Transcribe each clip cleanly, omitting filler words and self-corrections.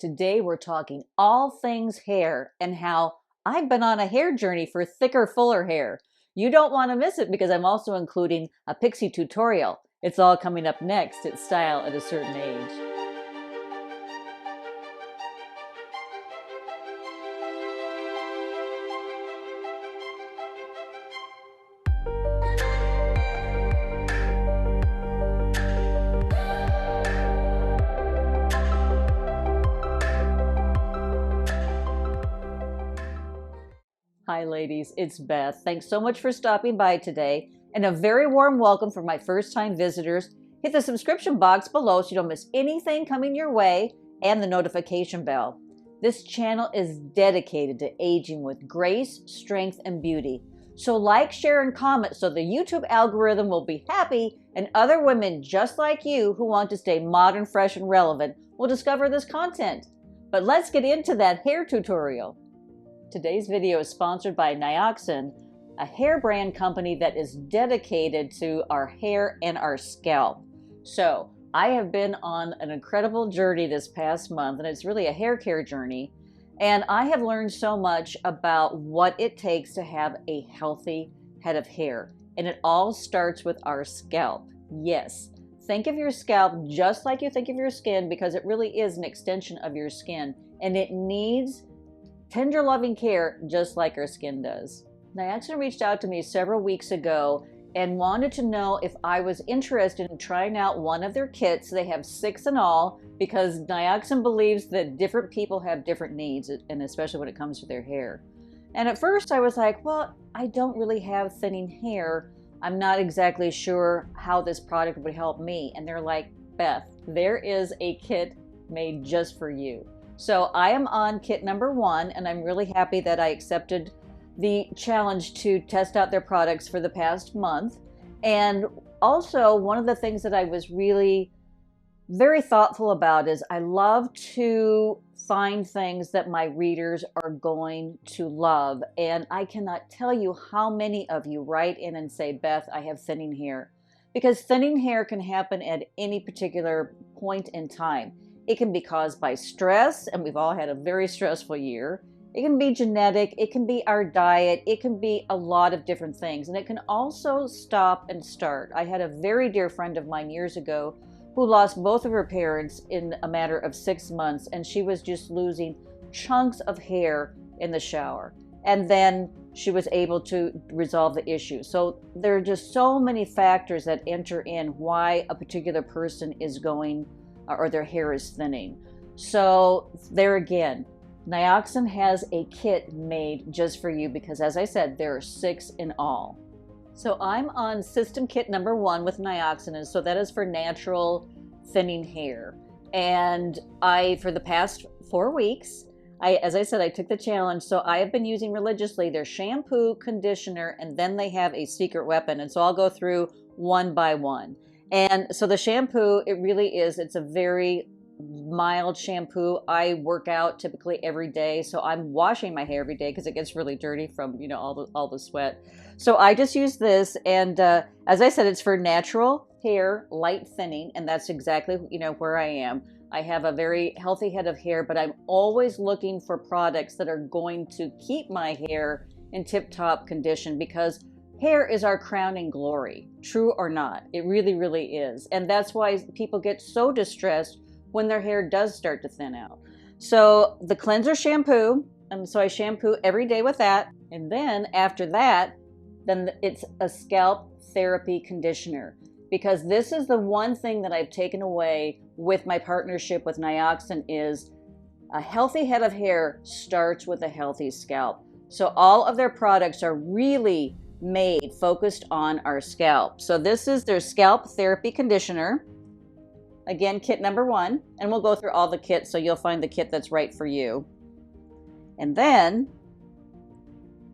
Today we're talking all things hair and how I've been on a hair journey for thicker, fuller hair. You don't want to miss it because I'm also including a Pixie tutorial. It's all coming up next at Style at a Certain Age. Hi ladies, it's Beth. Thanks so much for stopping by today, and a very warm welcome for my first-time visitors. Hit the subscription box below so you don't miss anything coming your way, and the notification bell. This channel is dedicated to aging with grace, strength, and beauty. So like, share, and comment so the YouTube algorithm will be happy, and other women just like you who want to stay modern, fresh, and relevant will discover this content. But let's get into that hair tutorial. Today's video is sponsored by Nioxin, a hair brand company that is dedicated to our hair and our scalp. So I have been on an incredible journey this past month, and it's really a hair care journey. And I have learned so much about what it takes to have a healthy head of hair. And it all starts with our scalp. Yes, think of your scalp just like you think of your skin, because it really is an extension of your skin, and it needs tender, loving care just like our skin does. Nioxin reached out to me several weeks ago and wanted to know if I was interested in trying out one of their kits. They have 6 in all, because Nioxin believes that different people have different needs, and especially when it comes to their hair. And at first I was like, well, I don't really have thinning hair. I'm not exactly sure how this product would help me. And they're like, Beth, there is a kit made just for you. So I am on kit number 1, and I'm really happy that I accepted the challenge to test out their products for the past month. And also, one of the things that I was really very thoughtful about is I love to find things that my readers are going to love. And I cannot tell you how many of you write in and say, Beth, I have thinning hair. Because thinning hair can happen at any particular point in time. It can be caused by stress, and we've all had a very stressful year. It can be genetic, it can be our diet, it can be a lot of different things, and it can also stop and start. I had a very dear friend of mine years ago who lost both of her parents in a matter of 6 months, and she was just losing chunks of hair in the shower. And then she was able to resolve the issue. So there are just so many factors that enter in why a particular person is going or their hair is thinning. So there again, Nioxin has a kit made just for you, because as I said, there are 6 in all. So I'm on system kit number 1 with Nioxin, and so that is for natural thinning hair. And for the past 4 weeks, as I said, I took the challenge, so I have been using religiously their shampoo, conditioner, and then they have a secret weapon. And so I'll go through one by one. And so the shampoo, it's a very mild shampoo. I work out typically every day, so I'm washing my hair every day because it gets really dirty from, all the sweat. So I just use this, and as I said, it's for natural hair, light thinning, and that's exactly, where I am. I have a very healthy head of hair, but I'm always looking for products that are going to keep my hair in tip-top condition, because hair is our crowning glory, true or not. It really, really is. And that's why people get so distressed when their hair does start to thin out. So the cleanser shampoo, and so I shampoo every day with that. And then after that, then it's a scalp therapy conditioner, because this is the one thing that I've taken away with my partnership with Nioxin is a healthy head of hair starts with a healthy scalp. So all of their products are really focused on our scalp. So this is their scalp therapy conditioner. Again, kit number 1, and we'll go through all the kits so you'll find the kit that's right for you. And then,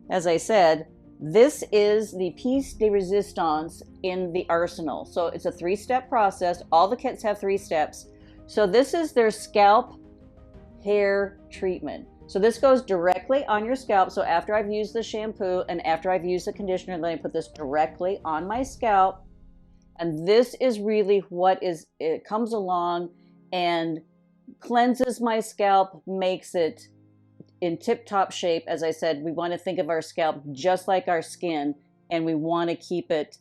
as I said, this is the piece de resistance in the arsenal. So it's a 3-step process. All the kits have 3 steps. So this is their scalp hair treatment. So this goes directly on your scalp. So after I've used the shampoo and after I've used the conditioner, then I put this directly on my scalp. And this is really it comes along and cleanses my scalp, makes it in tip-top shape. As I said, we want to think of our scalp just like our skin, and we want to keep it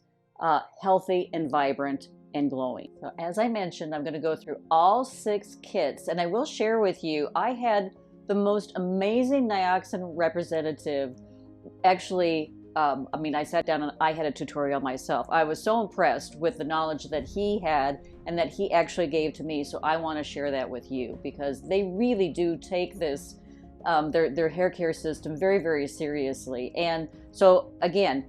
healthy and vibrant and glowing. So as I mentioned, I'm going to go through all 6 kits, and I will share with you, I had the most amazing Nioxin representative. Actually, I sat down and I had a tutorial myself. I was so impressed with the knowledge that he had and that he actually gave to me. So I want to share that with you, because they really do take this, their hair care system very, very seriously. And so again,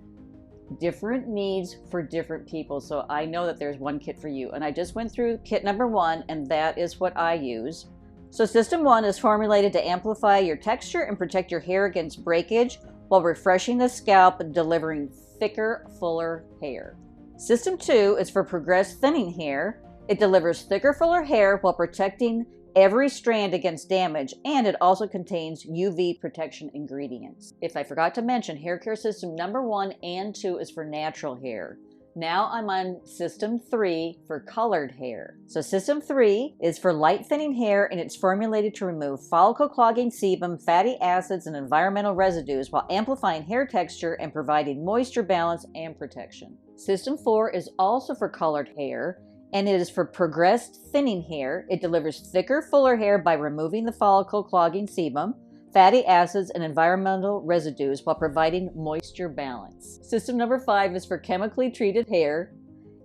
different needs for different people. So I know that there's one kit for you. And I just went through kit number 1, and that is what I use. So System 1 is formulated to amplify your texture and protect your hair against breakage while refreshing the scalp and delivering thicker, fuller hair. System 2 is for progressed thinning hair. It delivers thicker, fuller hair while protecting every strand against damage, and it also contains UV protection ingredients. If I forgot to mention, hair care system number 1 and 2 is for natural hair. Now I'm on System 3 for colored hair. So System 3 is for light thinning hair, and it's formulated to remove follicle clogging sebum, fatty acids, and environmental residues while amplifying hair texture and providing moisture balance and protection. System 4 is also for colored hair, and it is for progressed thinning hair. It delivers thicker, fuller hair by removing the follicle clogging sebum, fatty acids, and environmental residues while providing moisture balance. System number 5 is for chemically treated hair.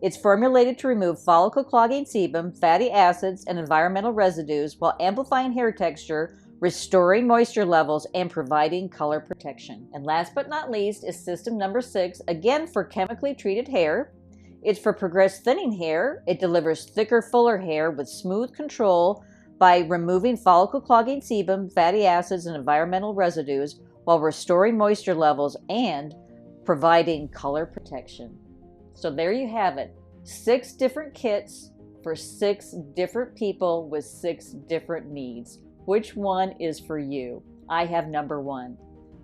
It's formulated to remove follicle clogging sebum, fatty acids, and environmental residues while amplifying hair texture, restoring moisture levels, and providing color protection. And last but not least is System number 6, again for chemically treated hair. It's for progressed thinning hair. It delivers thicker, fuller hair with smooth control by removing follicle clogging sebum, fatty acids, and environmental residues while restoring moisture levels and providing color protection. So there you have it. 6 different kits for 6 different people with 6 different needs. Which one is for you? I have number 1.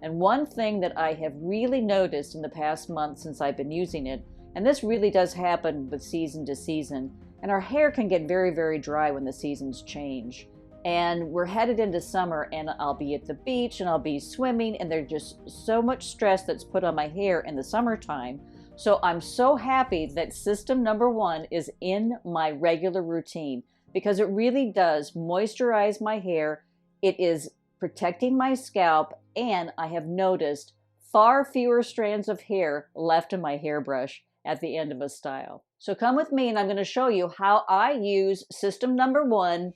And one thing that I have really noticed in the past month since I've been using it, and this really does happen with season to season, and our hair can get very, very dry when the seasons change. And we're headed into summer, and I'll be at the beach and I'll be swimming, and there's just so much stress that's put on my hair in the summertime. So I'm so happy that System number 1 is in my regular routine, because it really does moisturize my hair. It is protecting my scalp, and I have noticed far fewer strands of hair left in my hairbrush at the end of a style. So come with me, and I'm going to show you how I use System number 1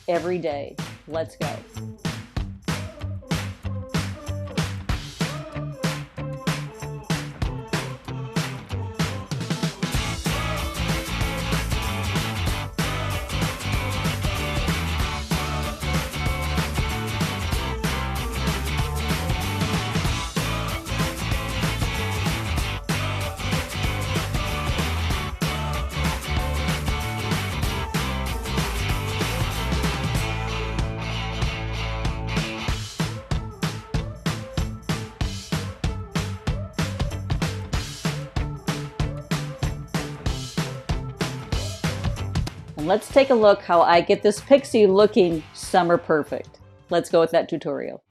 every day. Let's go. And let's take a look how I get this Pixie looking summer perfect. Let's go with that tutorial.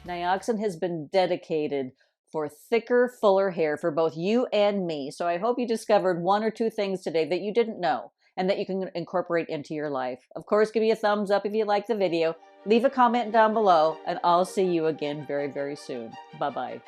Nioxin has been dedicated for thicker, fuller hair for both you and me. So I hope you discovered 1 or 2 things today that you didn't know. and that you can incorporate into your life. Of course, give me a thumbs up if you like the video. Leave a comment down below, and I'll see you again very, very soon. Bye-bye.